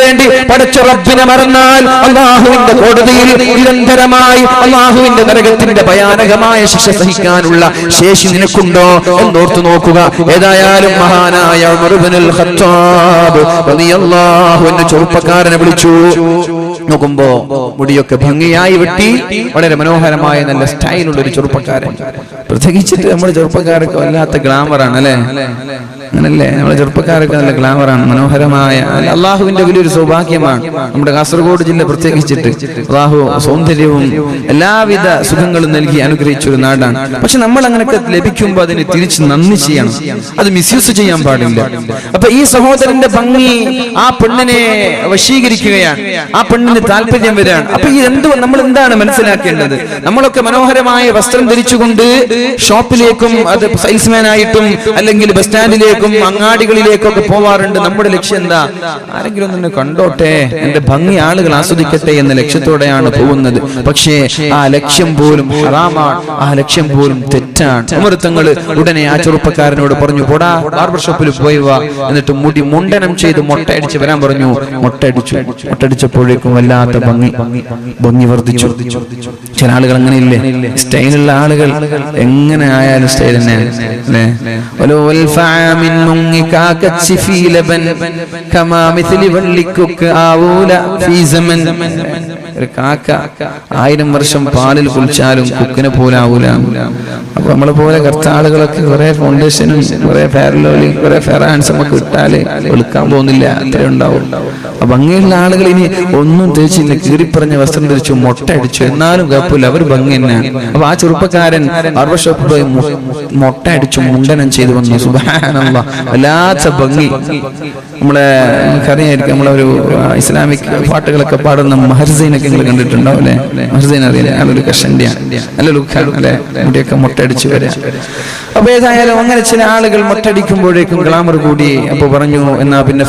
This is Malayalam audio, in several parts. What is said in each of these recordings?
വേണ്ടി പഠിച്ച റബ്ബിനെ മറന്നാൽ അല്ലാഹുവിന്റെ കോടതിയിൽ നിരന്തരമായി അല്ലാഹുവിന്റെ നരകത്തിന്റെ ഭയാനകമായ ശിക്ഷ സഹിക്കാനുള്ള ശേഷി നിനക്കുണ്ടോ എന്നോർത്തു നോക്കുക. ഏതായാലും മഹാനായ ഉമർ ഇബ്നുൽ ഖത്താബ് റളിയല്ലാഹു അൻഹു ചെറുപ്പക്കാരനെ വിളിച്ചു. നോക്കുമ്പോ മുടിയൊക്കെ ഭംഗിയായി വെട്ടി വളരെ മനോഹരമായ നല്ല സ്റ്റൈലുള്ള ഒരു ചെറുപ്പക്കാരൻ. പ്രത്യേകിച്ചിട്ട് നമ്മുടെ ചെറുപ്പക്കാരൊക്കെ വല്ലാത്ത ഗ്ലാമറാണ് അല്ലെ, അങ്ങനല്ലേ? നമ്മുടെ ചെറുപ്പക്കാരൊക്കെ നല്ല ഗ്ലാമറാണ്, മനോഹരമായ. അള്ളാഹുവിന്റെ വലിയൊരു സൗഭാഗ്യമാണ് നമ്മുടെ കാസർഗോഡ് ജില്ല പ്രത്യേകിച്ചിട്ട്. അള്ളാഹു സൗന്ദര്യവും എല്ലാവിധ സുഖങ്ങളും നൽകി അനുഗ്രഹിച്ചൊരു നാടാണ്. പക്ഷെ നമ്മൾ അങ്ങനെയൊക്കെ ലഭിക്കുമ്പോൾ അതിന് തിരിച്ച് നന്ദി ചെയ്യണം, അത് മിസ്യൂസ് ചെയ്യാൻ പാടില്ല. അപ്പൊ ഈ സഹോദരന്റെ ഭംഗി ആ പെണ്ണിനെ വശീകരിക്കുകയാണ്, ആ പെണ്ണിന് താല്പര്യം വരികയാണ്. അപ്പൊ ഈ നമ്മൾ എന്താണ് മനസ്സിലാക്കേണ്ടത്? നമ്മളൊക്കെ മനോഹരമായ വസ്ത്രം ധരിച്ചുകൊണ്ട് ഷോപ്പിലേക്കും അത് സെയിൽസ്മാൻ ആയിട്ടും അല്ലെങ്കിൽ ബസ് സ്റ്റാൻഡിലേക്കും അങ്ങാടികളിലേക്കൊക്കെ പോവാറുണ്ട്. നമ്മുടെ ലക്ഷ്യം എന്താ? ആരെങ്കിലും ഒന്ന് കണ്ടോട്ടെ, എന്റെ ഭംഗി ആളുകൾ ആസ്വദിക്കട്ടെ എന്ന ലക്ഷ്യത്തോടെയാണ് പോകുന്നത്. പക്ഷേ ആ ലക്ഷ്യം പോലും ഹറാമാണ്, ആ ലക്ഷ്യം പോലും തെറ്റാണ്. ഉമർ തങ്ങൾ ഉടനെ ആ ചെറുപ്പക്കാരനോട് പറഞ്ഞു, പോടാ ബാർബർ ഷോപ്പിൽ പോയി വാ, എന്നിട്ട് മുടി മുണ്ടനം ചെയ്ത് മൊട്ടയടിച്ച് വരാൻ പറഞ്ഞു. മൊട്ടടിച്ചപ്പോഴേക്കും വല്ലാത്ത ഭംഗി വർദ്ധിച്ചു. ചില ആളുകൾ അങ്ങനെയില്ലേ, സ്റ്റൈലുള്ള ആളുകൾ എങ്ങനെ ആയാലും സ്റ്റൈൽ തന്നെയാണ് അല്ലേ? ഒരു കാക്ക 1000 വർഷം പാലിൽ കുളിച്ചാലും കുക്കിനെ പോലാവൂല. അപ്പൊ നമ്മളെ പോലെ കുറച്ച് ആളുകളൊക്കെ കുറെ ഫൗണ്ടേഷനും കുറെ ഫെയർലോലും കുറെ ഫെറാൻസും ഒക്കെ ഇട്ടാല് വെളുക്കാൻ പോകുന്നില്ല, അത്രേ ഉണ്ടാവും. അപ്പൊ ഭംഗിയുള്ള ആളുകൾ ഇനി ഒന്നും തേച്ചില്ല, കീറിപ്പറഞ്ഞ വസ്ത്രം ധരിച്ചു, മൊട്ട അടിച്ചു, എന്നാലും കുഴപ്പമില്ല, അവർ ഭംഗി തന്നെയാണ്. അപ്പൊ ആ ചെറുപ്പക്കാരൻ ബാർബർ ഷോപ്പിൽ പോയി മൊട്ട അടിച്ചു മുണ്ടനം ചെയ്തു വന്നു. സുബ്ഹാനല്ലാഹ്, വല്ലാത്ത ഭംഗി. നമ്മളെ നമുക്കറിയായിരിക്കും, നമ്മളൊരു ഇസ്ലാമിക് പാട്ടുകളൊക്കെ പാടുന്ന മഹർസൈനൊക്കെ നിങ്ങൾ കണ്ടിട്ടുണ്ടാവും അല്ലെ? മഹർസൈൻ അറിയില്ല, നല്ലൊരു കഷണ്ടിയാണ്, നല്ല ലുക്കാണ് അല്ലെ, മുടിയൊക്കെ മൊട്ടടിച്ചു വരാം. അപ്പൊ ഏതായാലും അങ്ങനെ ചില ആളുകൾ മൊട്ടടിക്കുമ്പോഴേക്കും ഗ്ലാമർ കൂടി. അപ്പൊ പറഞ്ഞു, എന്നാ പിന്നെ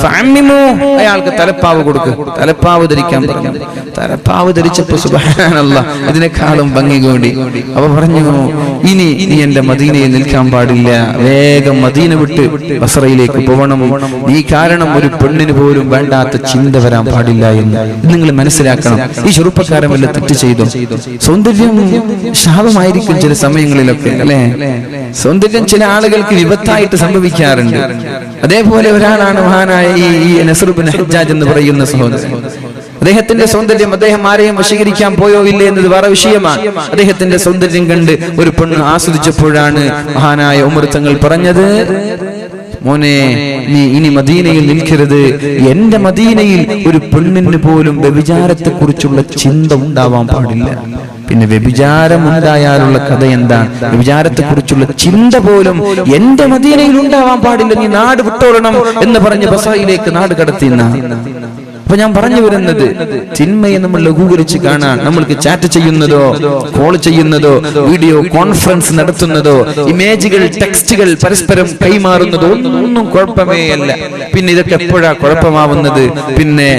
അയാൾക്ക് തലപ്പാവ് കൊടുക്ക്, തലപ്പാവ് ധരിക്കാൻ പറഞ്ഞു. തലപ്പാവ് ധരിച്ചപ്പോ സുബ്ഹാനല്ലാഹ് ഇതിനേക്കാളും ഭംഗി കൂടി. അപ്പൊ പറഞ്ഞു, ഇനി എന്റെ മദീനയിൽ നിൽക്കാൻ പാടില്ല, വേഗം മദീന വിട്ട് ബസ്രയിലേക്ക് പോകണം. ഈ കാരണം ഒരു പെണ്ണിന് പോലും വേണ്ടാത്ത ചിന്ത വരാൻ പാടില്ല എന്ന് നിങ്ങൾ മനസ്സിലാക്കണം. ഈ ചെറുപ്പക്കാരൻ വല്ല തെറ്റ് ചെയ്തു? സൗന്ദര്യം ശാപമായിരിക്കും ചില സമയങ്ങളിലൊക്കെ അല്ലെ? സൗന്ദര്യം ചില ആളുകൾക്ക് വിപത്തായിട്ട് സംഭവിക്കാറുണ്ട്. അതേപോലെ ഒരാളാണ് മഹാനായ ഈ നസ്ർ ഇബ്നു ഹജ്ജാജ് എന്ന് പറയുന്ന സഹോദരൻ. അദ്ദേഹത്തിന്റെ സൗന്ദര്യം, അദ്ദേഹം ആരെയും വശീകരിക്കാൻ പോയോ ഇല്ലേ എന്നത് വേറെ വിഷയമാണ്. അദ്ദേഹത്തിന്റെ സൗന്ദര്യം കണ്ട് ഒരു പെണ്ണ് ആസ്വദിച്ചപ്പോഴാണ് മഹാനായ ഉമർ തങ്ങൾ പറഞ്ഞത്, മോനെ, നീ ഇനി മദീനയിൽ നിൽക്കരുത്. എന്റെ മദീനയിൽ ഒരു പെണ്ണിന് പോലും വ്യഭിചാരത്തെ കുറിച്ചുള്ള ചിന്ത ഉണ്ടാവാൻ പാടില്ല. പിന്നെ വ്യഭിചാരം ഉണ്ടായാലുള്ള കഥ എന്താണ്? വ്യഭിചാരത്തെ കുറിച്ചുള്ള ചിന്ത പോലും എന്റെ മദീനയിൽ ഉണ്ടാവാൻ പാടില്ല, നീ നാട് വിട്ടോളണം എന്ന് പറഞ്ഞ് ബസ്രയിലേക്ക് നാട് കടത്തിയെന്ന. അപ്പൊ ഞാൻ പറഞ്ഞു വരുന്നത്, തിന്മയെ നമ്മൾ ലഘൂകരിച്ച് കാണാൻ, നമ്മൾക്ക് ചാറ്റ് ചെയ്യുന്നതോ കോൾ ചെയ്യുന്നതോ വീഡിയോ കോൺഫറൻസ് നടത്തുന്നതോ ഇമേജുകൾ ടെക്സ്റ്റുകൾ പരസ്പരം കൈമാറുന്നതോ ഒന്നും കുഴപ്പമേ അല്ല. പിന്നെ ഇതൊക്കെ എപ്പോഴാ കുഴപ്പമാവുന്നത്? പിന്നെ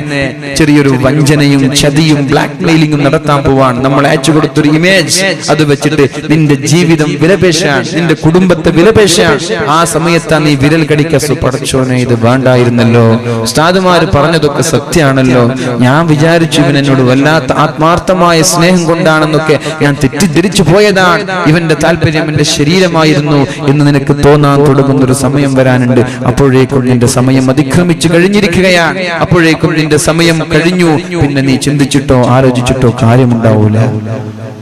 ചെറിയൊരു വഞ്ചനയും ചതിയും ബ്ലാക്ക് മെയിലിംഗും നടത്താൻ പോവാണ്. നമ്മൾ അയച്ചു കൊടുത്തൊരു ഇമേജ്, അത് വെച്ചിട്ട് നിന്റെ ജീവിതം വിലപേശാൻ, നിന്റെ കുടുംബത്തെ വിലപേശാൻ, ആ സമയത്താ നീ വിരൽ കടിക്കസു. പടച്ചോനെ, ഇത് വേണ്ടായിരുന്നല്ലോ. ഉസ്താദുമാര് പറഞ്ഞതൊക്കെ സത്യം ാണല്ലോ. ഞാൻ വിചാരിച്ചു ഇവൻ എന്നോട് വല്ലാത്ത ആത്മാർത്ഥമായ സ്നേഹം കൊണ്ടാണെന്നൊക്കെ ഞാൻ തെറ്റിദ്ധരിച്ചു പോയതാണ്. ഇവന്റെ താല്പര്യം എന്റെ ശരീരമായിരുന്നു എന്ന് നിനക്ക് തോന്നാൻ തുടങ്ങുന്ന ഒരു സമയം വരാനുണ്ട്. അപ്പോഴേക്കും നിന്റെ സമയം അതിക്രമിച്ചു കഴിഞ്ഞിരിക്കുകയാണ്. അപ്പോഴേക്കും നിന്റെ സമയം കഴിഞ്ഞു. പിന്നെ നീ ചിന്തിച്ചിട്ടോ ആലോചിച്ചിട്ടോ കാര്യമുണ്ടാവൂല.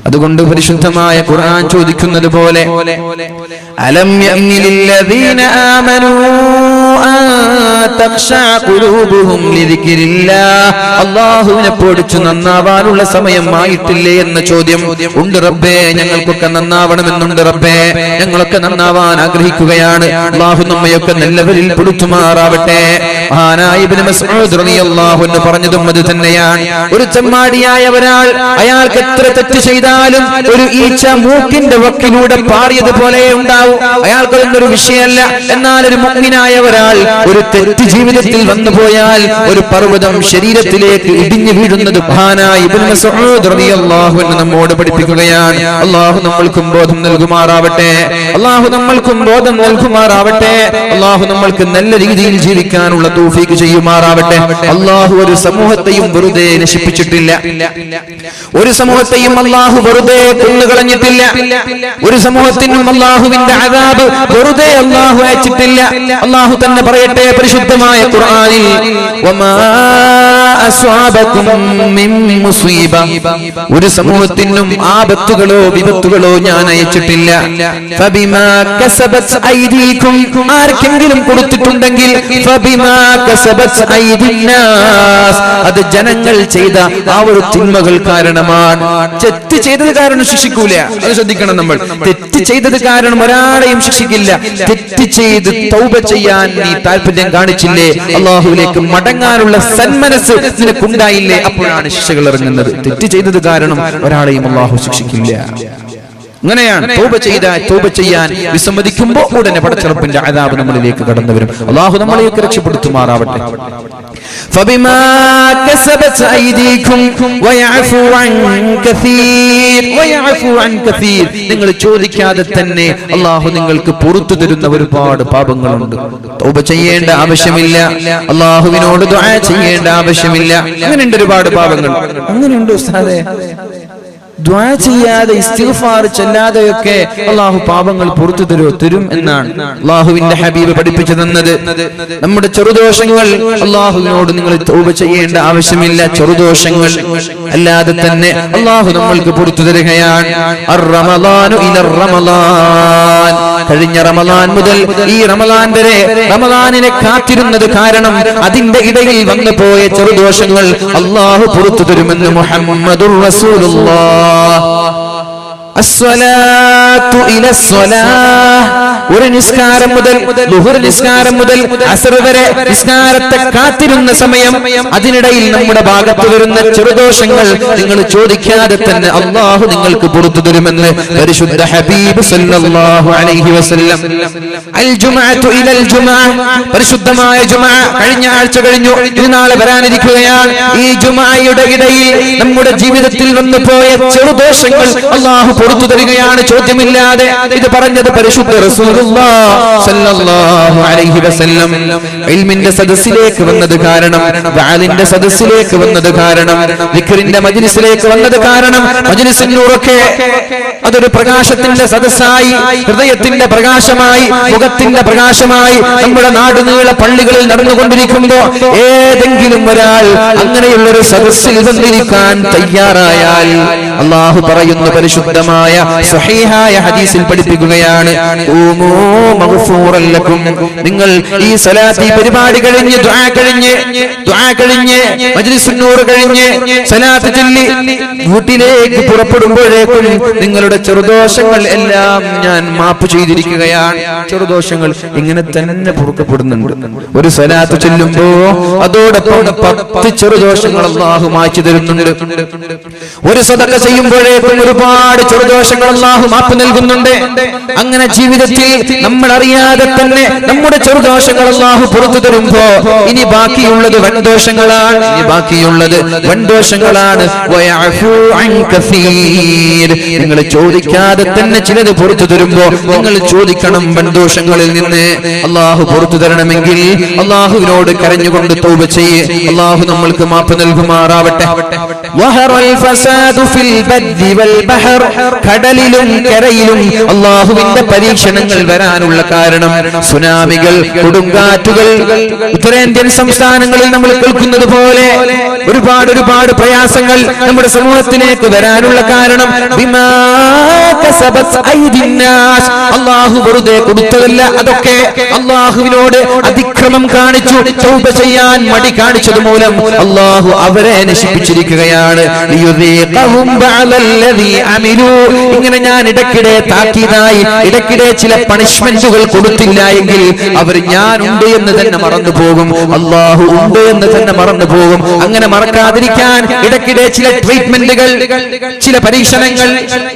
അതുകൊണ്ട് പരിശുദ്ധമായ ഖുർആൻ ചോദിക്കുന്നത് പോലെ, അലം യഅ്നിലില്ലദീന ആമനൂ അല്ലാഹുവിനെ പേടിച്ചു നന്നാവാനുള്ള സമയമായിട്ടില്ലേ എന്ന ചോദ്യം ഉണ്ട്. റബ്ബേ, ഞങ്ങൾക്കൊക്കെ നന്നാവണമെന്നുണ്ട്. റബ്ബേ, ഞങ്ങളൊക്കെ നന്നാവാൻ ആഗ്രഹിക്കുകയാണ്. അല്ലാഹു നമ്മയൊക്കെ നല്ലവരിൽ പെടുത്തുമാറാവട്ടെ. മഹാനായ ഇബ്നു മസ്ഊദ് റളിയല്ലാഹു അൻഹു പറഞ്ഞതും അത് തന്നെയാണ്. ഒരു ചെമ്മാടിയായ ഒരാൾ, അയാൾക്ക് എത്ര തെറ്റ് ചെയ്താൽ ചെയ്താലും ഒരു ഈച്ച മൂക്കിന്റെ വക്കിലൂടെ പാറിയതുപോലെ ഉണ്ടാവും. അയാൾക്കൊരു വിഷയമല്ല. എന്നാൽ ഒരു മുഅ്മിനായ ഒരാൾ ഒരു തെറ്റ് ജീവിതത്തിൽ വന്നു പോയാൽ ഒരു പർവ്വതം ശരീരത്തിലേക്ക് ഇടിഞ്ഞു വീഴുന്നത് മഹാനായ ഇബ്നു മസ്ഊദ് റളിയല്ലാഹു അൻഹു നമ്മോട് പഠിപ്പിക്കുകയാണ്. അല്ലാഹു നമ്മൾക്കും ബോധം നൽകുമാറാവട്ടെ. അല്ലാഹു നമ്മൾക്കും ബോധം നൽകുമാറാവട്ടെ. അല്ലാഹു നമ്മൾക്ക് നല്ല രീതിയിൽ ജീവിക്കാനുള്ള തൗഫീഖ് ചെയ്യുമാറാവട്ടെ. അല്ലാഹു ഒരു സമൂഹത്തെയും വെറുതെ നശിപ്പിച്ചിട്ടില്ല. ഒരു സമൂഹത്തെയും അല്ലാഹു വെറുതെ കൊന്നുകളഞ്ഞിട്ടില്ല. ഒരു സമൂഹത്തിനും അല്ലാഹുവിന്റെ അദാബ് വെറുതെ അല്ലാഹു അയച്ചിട്ടില്ല. അല്ലാഹു തന്നെ പറയട്ടെ പരിശുദ്ധമായ ഖുർആനിൽ, വമാ അസ്വാബകും മിൻ മുസീബ, ഒരു സമൂഹത്തിനും ആപത്തുകളോ വിപത്തുകളോ ഞാൻ അയച്ചിട്ടില്ല. ഫബിമാ കസബത് ഐദീകും, ആർക്കെങ്കിലും കൊടുത്തിട്ടുണ്ടെങ്കിൽ ഫബിമാ കസബത് ഐദിന്നാസ്, അത് ജനങ്ങൾ ചെയ്ത ആ ഒരു തിന്മകൾ കാരണമാണ്. തെറ്റ് ചെയ്തത് കാരണം ശിക്ഷിക്കൂല, അത് ശ്രദ്ധിക്കണം നമ്മൾ. തെറ്റ് ചെയ്തത് കാരണം ഒരാളെയും ശിക്ഷിക്കില്ല. തെറ്റ് ചെയ്ത് തൗബ ചെയ്യാൻ നീ താല്പര്യം കാണിച്ചില്ലേ, അല്ലാഹുവിലേക്ക് മടങ്ങാനുള്ള സന്മനസ് നിനക്കുണ്ടായില്ലേ, അപ്പോഴാണ് ശിക്ഷകൾ ഇറങ്ങുന്നത്. തെറ്റ് ചെയ്തത് കാരണം ഒരാളെയും അല്ലാഹു ശിക്ഷിക്കില്ല. അങ്ങനെയാണ് തൗബ ചെയ്യാൻ വിസമ്മതിക്കുമ്പോൾ ഉടനെ പടച്ചറപ്പിന്റെ അദാബ് നമ്മളിലേക്ക് കടന്നു വരും. അല്ലാഹു നമ്മളെയൊക്കെ രക്ഷപ്പെടുത്തുമാറാവട്ടെ. ഫബിമാ കസബത് ഐദീകും വയഅഫു അൻ കസീർ, വയഅഫു അൻ കസീർ, നിങ്ങൾ ചോദിക്കാതെ തന്നെ അല്ലാഹു നിങ്ങൾക്ക് പുറത്തു തരുന്ന ഒരുപാട് പാപങ്ങളുണ്ട്. തൗബ ചെയ്യേണ്ട ആവശ്യമില്ല, അല്ലാഹുവിനോട് ദുആ ചെയ്യേണ്ട ആവശ്യമില്ല. അങ്ങനെയുണ്ട് ഒരുപാട് പാപങ്ങൾ. അങ്ങനെയുണ്ട് ഉസ്താദേ, ദുആ ചെയ്യാതെ ഇസ്തിഗ്ഫാർ ചൊല്ലാതെയൊക്കെ അല്ലാഹു പാപങ്ങൾ പുറത്തു തരും എന്നാണ് അല്ലാഹുവിന്റെ ഹബീബ് പഠിപ്പിച്ചു തന്നത്. നമ്മുടെ ചെറുദോഷങ്ങൾ അല്ലാഹുവിനോട് നിങ്ങൾ തൗബ ചെയ്യേണ്ട ആവശ്യമില്ല. ചെറുദോഷങ്ങൾ അല്ലാതെ തന്നെ അല്ലാഹു നമ്മൾക്ക് പുറത്തു തരികയാണ്. അർ-റമളാനു ഇലർ റമളാൻ, കഴിഞ്ഞ റമളാൻ മുതൽ ഈ റമളാൻ വരെ റമളാനിനെ കാത്തിരുന്നത് കാരണം അതിന്റെ ഇടയിൽ വന്നു പോയ ചെറുദോഷങ്ങൾ അല്ലാഹു പുറത്തു തരുമെന്ന് മുഹമ്മദുർ റസൂലുള്ളാഹ്. അസ്സലാത്തു ഇലസ്സലാഹ്, ഒരു നിസ്കാരം മുതൽ ളുഹർ നിസ്കാരം മുതൽ അസ്ർ വരെ നിസ്കാരത്തെ കാത്തിരുന്ന സമയം, അതിനിടയിൽ നമ്മുടെ ഭാഗത്ത് വരുന്ന ചെറുദോഷങ്ങൾ നിങ്ങൾ ചോദിക്കാതെ തന്നെ അല്ലാഹു നിങ്ങൾക്ക് പുറത്തു തരുമെന്ന് പരിശുദ്ധ ഹബീബ് സല്ലല്ലാഹു അലൈഹി വസല്ലം. അൽ ജുമുഅത്തു ഇലൽ ജുമുഅ, പരിശുദ്ധമായ ജുമുഅ കഴിഞ്ഞ ആഴ്ച കഴിഞ്ഞു, ഇനി നാളെ വരാനിരിക്കുകയാണ്. ഈ ജുമുഅയുടെ ഇടയിൽ നമ്മുടെ ജീവിതത്തിൽ വന്നു പോയ ചെറുദോഷങ്ങൾ അല്ലാഹു പുറത്തു തരികയാണ് ചോദ്യമില്ലാതെ. ഇത് പറഞ്ഞത് പരിശുദ്ധ റസൂലുള്ളാഹി സ്വല്ലല്ലാഹു അലൈഹി വസല്ലം. ഇൽമിന്റെ സദസ്സിലേക്ക് വന്നത് കാരണം, ദഅലിന്റെ സദസ്സിലേക്ക് വന്നത് കാരണം, ദിക്റിന്റെ മജ്ലിസിലേക്ക് വന്നത് കാരണം, മജ്ലിസിൻ നൂറൊക്കെ അതൊരു പ്രകാശത്തിന്റെ സദസ്സായി, ഹൃദയത്തിന്റെ പ്രകാശമായി, മുഖത്തിന്റെ പ്രകാശമായി നമ്മുടെ നാടുനീള പള്ളികളിൽ നടന്നുകൊണ്ടിരിക്കുമ്പോൾ ഏതെങ്കിലും ഒരാൾ അങ്ങനെയുള്ള ഒരു സദസ്സിൽ വന്നിരിക്കാൻ തയ്യാറായാൽ അല്ലാഹു പറയുന്നു പരിശുദ്ധമായ സ്വഹീഹായ ഹദീസിൽ പഠിപ്പിക്കുകയാണ്, ഊമൂ മഗ്ഫൂറൻ ലക്കും, നിങ്ങൾ ഈ സ്വലാത്ത് ഈ പരിപാടി കഴിഞ്ഞ് ദുആ കഴിഞ്ഞ് മജ്ലിസുൻ നൂർ കഴിഞ്ഞ് സ്വലാത്ത് ചൊല്ലി വീട്ടിലേക്ക് പുറപ്പെടുമ്പോഴേക്കും നിങ്ങളുടെ ചെറുദോഷങ്ങൾ എല്ലാം ഞാൻ മാപ്പ് ചെയ്തിരിക്കുകയാണ്. ചെറുദോഷങ്ങൾ ഇങ്ങനെ തന്നെ പൊറുക്കപ്പെടുന്നുണ്ട്. ഒരു സ്വലാത്ത് ചൊല്ലുമ്പോ അതോടൊപ്പം 10 ചെറുദോഷങ്ങൾ അല്ലാഹു മായ്ച്ചു തരുന്നുണ്ട്. ഒരു സദഖ ചെയ്യുമ്പോഴേക്കും ഒരുപാട് ചെറുദോഷങ്ങൾ അല്ലാഹു മാപ്പ് നൽകുന്നുണ്ട്. അങ്ങനെ ജീവിതത്തിൽ നമ്മൾ അറിയാതെ തന്നെ നമ്മുടെ ചെറുദോഷങ്ങൾ അല്ലാഹു പുറത്തു തരുമ്പോ ഇനി ബാക്കിയുള്ളത് വൻദോഷങ്ങളാണ്. വയഅഫു അൻ കസീർ, നിങ്ങൾ ചോദിക്കാതെ തന്നെ ചിലത് പുറത്തു തരുമ്പോ നിങ്ങൾ ചോദിക്കണം വൻദോഷങ്ങളിൽ നിന്ന്. അല്ലാഹു പുറത്തു തരണമെങ്കിൽ അല്ലാഹുവിനോട് കരഞ്ഞുകൊണ്ട് തൗബ ചെയ്യ്. അല്ലാഹു നമ്മൾക്ക് മാപ്പ് നൽകുമാറാവട്ടെ. വഹറൽ ഫസാദു ഫിൽ ബദ്ദി വൽ ബഹർ, കടലിലും കരയിലും അല്ലാഹുവിന്റെ പരീക്ഷണങ്ങൾ വരാനുള്ള കാരണം സുനാമികൾ, കൊടുങ്കാറ്റുകൾ, ഉത്തരേന്ത്യൻ സംസ്ഥാനങ്ങളിൽ നമ്മൾ കേൾക്കുന്നത് പോലെ ഒരുപാട് പ്രയാസങ്ങൾ നമ്മുടെ സമൂഹത്തിലേക്ക് വരാനുള്ള കാരണം ബിമാ കസബത് ഐദിന്നാസ്. അല്ലാഹു വെറുതെ കൊടുത്തതല്ല, അതൊക്കെ അല്ലാഹുവിനോട് അതിക്രമം കാണിച്ചു തൗബ ചെയ്യാൻ മടി കാണിച്ചത് മൂലം അല്ലാഹു അവരെ നശിപ്പിച്ചിരിക്കുകയാണ്. ലിയുദീഖഹും ബഅദല്ലദീ അമിലൂ. ഇങ്ങനെ ഞാൻ ഇടയ്ക്കിടെ താക്കീതായി ഇടയ്ക്കിടെ ചില പണിഷ്മെന്റുകൾ കൊടുത്തില്ല എങ്കിൽ അവർ ഞാനുണ്ട് എന്ന് തന്നെ മറന്നു പോകും, അല്ലാഹു ഉണ്ട് എന്ന് തന്നെ മറന്നു പോകും. അങ്ങനെ മറക്കാതിരിക്കാൻ ഇടയ്ക്കിടെ ചില ട്രീറ്റ്മെന്റുകൾ, ചില പരീക്ഷണങ്ങൾ,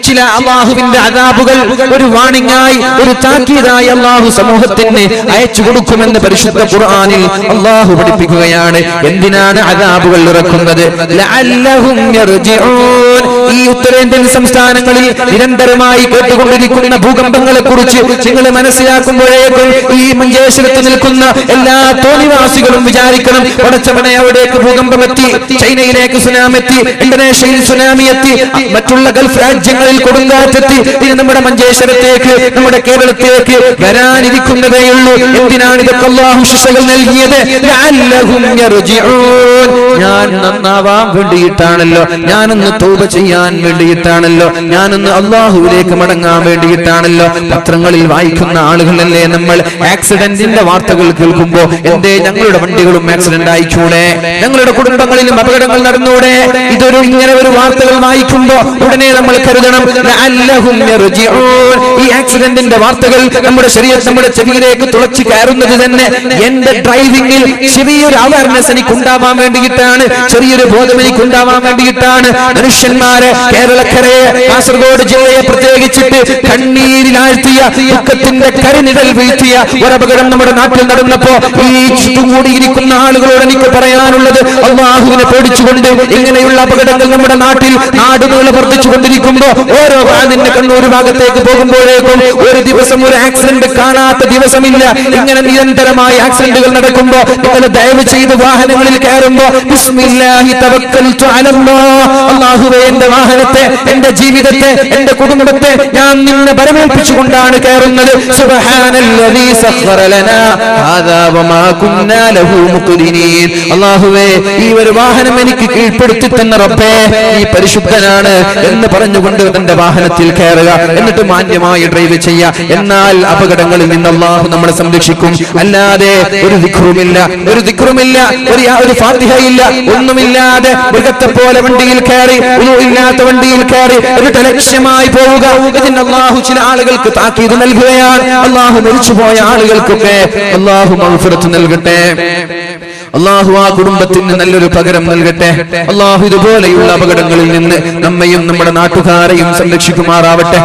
ചില അല്ലാഹുവിന്റെ അദാബുകൾ ഒരു വാണിംഗായി, ഒരു താക്കീതായി അല്ലാഹു സമൂഹത്തിന് അയച്ചു കൊടുക്കുമെന്ന് പരിശുദ്ധ ഖുർആനിൽ അല്ലാഹു പഠിപ്പിക്കുകയാണ്. എന്തിനാണ് അദാബുകൾ ഇറക്കുന്നത്? ലഅല്ലഹും യർജിഊൻ. ഈ ഉത്തരേന്ത്യൻ സംസ്ഥാനങ്ങളിൽ നിരന്തരമായി കേട്ടുകൊണ്ടിരിക്കുന്ന ഭൂകമ്പങ്ങളെ കുറിച്ച് നിങ്ങൾ മനസ്സിലാക്കുമ്പോഴേക്കും ഈ മഞ്ചേശ്വരത്ത് നിൽക്കുന്ന എല്ലാ തോന്നിവാസികളും വിചാരിക്കണം, പടച്ചവനെ അവിടേക്ക് ഭൂകമ്പമെത്തി, ചൈനയിലേക്ക് സുനാമി എത്തി, ഇന്തോനേഷ്യയിൽ സുനാമി എത്തി, മറ്റുള്ള ഗൾഫ് രാജ്യങ്ങളിൽ കൊടുങ്കാറ്റെത്തി, ഇനി നമ്മുടെ മഞ്ചേശ്വരത്തേക്ക്, നമ്മുടെ കേരളത്തിലേക്ക് വരാനിരിക്കുന്നതേയുള്ളൂ. എന്തിനാണ് ഇതൊക്കെ അല്ലാഹു ശിക്ഷകൾ നൽകിയത്? ലഅല്ലഹും യർജിഊൻ. ഞാൻ നന്നാവാൻ വേണ്ടിയിട്ടാണല്ലോ, ഞാനൊന്ന് തൗബ ചെയ്യാൻ വേണ്ടിയിട്ടാണല്ലോ, ഞാനൊന്ന് അല്ലാഹുവിലേക്ക് മടങ്ങാൻ വേണ്ടിയിട്ടാണല്ലോ. പത്രങ്ങളിൽ വായിക്കുന്ന ആളുകളല്ലേ നമ്മൾ. ആക്സിഡന്റിന്റെ വാർത്തകൾ കേൾക്കുമ്പോ എന്തേ ഞങ്ങളുടെ വണ്ടികളും ആക്സിഡന്റ് ആയിക്കൂടെ, ഞങ്ങളുടെ കുടുംബങ്ങളിലും അപകടങ്ങൾ നടന്നൂടെ? ഇതൊരു ഇങ്ങനെ ഒരു വാർത്തകൾ വായിക്കുമ്പോ ഉടനെ നമ്മൾ കരുതണം ലഅല്ലഹും യർജിഊൻ. ഈ ആക്സിഡന്റിന്റെ വാർത്തകൾ നമ്മുടെ ശരീരത്തിൽ, നമ്മുടെ ചെവിയിലേക്ക് തുളച്ചു കയറുന്നത് തന്നെ എന്റെ ഡ്രൈവിംഗിൽ ചെറിയൊരു അവയർനെസ് എനിക്ക് ഉണ്ടാവാൻ വേണ്ടിയിട്ടാണ്, ചെറിയൊരു ബോധം എനിക്ക് ഉണ്ടാവാൻ വേണ്ടിയിട്ടാണ്. മനുഷ്യന്മാരെ, കേരളക്കരയെ, കാസർഗോഡ് ജില്ലയെ പ്രത്യേകിച്ചിട്ട് കണ്ണീരിലാഴ്ത്തിയ, ദുഃഖത്തിന്റെ കരിനിഴൽ വീഴ്ത്തിയ ഒരപകടം നമ്മുടെ നാട്ടിൽ നടന്നപ്പോ ഈ ചുറ്റുകൂടിയിരിക്കുന്ന ആളുകളോട് എനിക്ക് പറയാനുള്ളത്, അല്ലാഹുവിനെ പേടിച്ചുകൊണ്ട് ഇങ്ങനെയുള്ള അപകടങ്ങൾ നമ്മുടെ നാട്ടിൽ നാടുനീളെ വർദ്ധിച്ചുകൊണ്ടിരിക്കുമ്പോ ഓരോ വാതിന്റെ കണ്ണൂർ ഭാഗത്തേക്ക് പോകുമ്പോഴേക്കും ഒരു ദിവസം ഒരു ആക്സിഡന്റ് കാണാത്ത ദിവസമില്ല. ഇങ്ങനെ നിരന്തരമായ ആക്സിഡന്റുകൾ നടക്കുമ്പോ നിങ്ങൾ ദയവ് ചെയ്ത് വാഹനങ്ങളിൽ കയറുമ്പോ ബിസ്മില്ലാഹി തവക്കൽതു അലല്ലാഹ്, അല്ലാഹുവേ എന്റെ വാഹനത്തെ, എന്റെ ജീവിതത്തെ, എന്റെ കുടുംബത്തെ ഞാൻ നിന്നെ ബലമേൽപ്പിച്ചുകൊണ്ടാണ് കയറുന്നത്. സുബ്ഹാനല്ലദീ സഖറ ലനാ ഹാദാ വമാ കുന്നാ ലഹു മുഖ്രിനീൻ. അല്ലാഹുവേ ഈ ഒരു വാഹനം എനിക്ക് കീഴ്പ്പെടുത്തി തന്ന റബ്ബേ, നീ പരിശുദ്ധനാണ് എന്ന് പറഞ്ഞുകൊണ്ട് തന്റെ വാഹനത്തിൽ കയറുക, എന്നിട്ട് മാന്യമായി ഡ്രൈവ് ചെയ്യുക. എന്നാൽ അപകടങ്ങളിൽ നിന്ന് അല്ലാഹു നമ്മളെ സംരക്ഷിക്കും. അല്ലാതെ ഒരു ദിക്റുമില്ല, ഒരു ദിക്റുമില്ല, ഒരു ഫാത്തിഹയില്ല, ഒന്നുമില്ലാതെ മൃഗത്തെ പോലെ വണ്ടിയിൽ കയറി, ഇല്ലാത്ത വണ്ടിയിൽ കയറി ഒരു ലക്ഷ്യമായി പോവുക. ഇതിന് അല്ലാഹു ചില ആളുകൾക്ക് താക്കീത് നൽകുകയാണ്. അല്ലാഹു മരിച്ചുപോയ ആളുകൾക്കൊക്കെ അല്ലാഹു മഗ്ഫിറത്ത് നൽകട്ടെ. അല്ലാഹു ആ കുടുംബത്തിന് നല്ലൊരു പകരം നൽകട്ടെ. അല്ലാഹു ഇതുപോലെയുള്ള അപകടങ്ങളിൽ നിന്ന് നമ്മയും നമ്മുടെ നാട്ടുകാരെയും സംരക്ഷിക്കുമാറാവട്ടെ.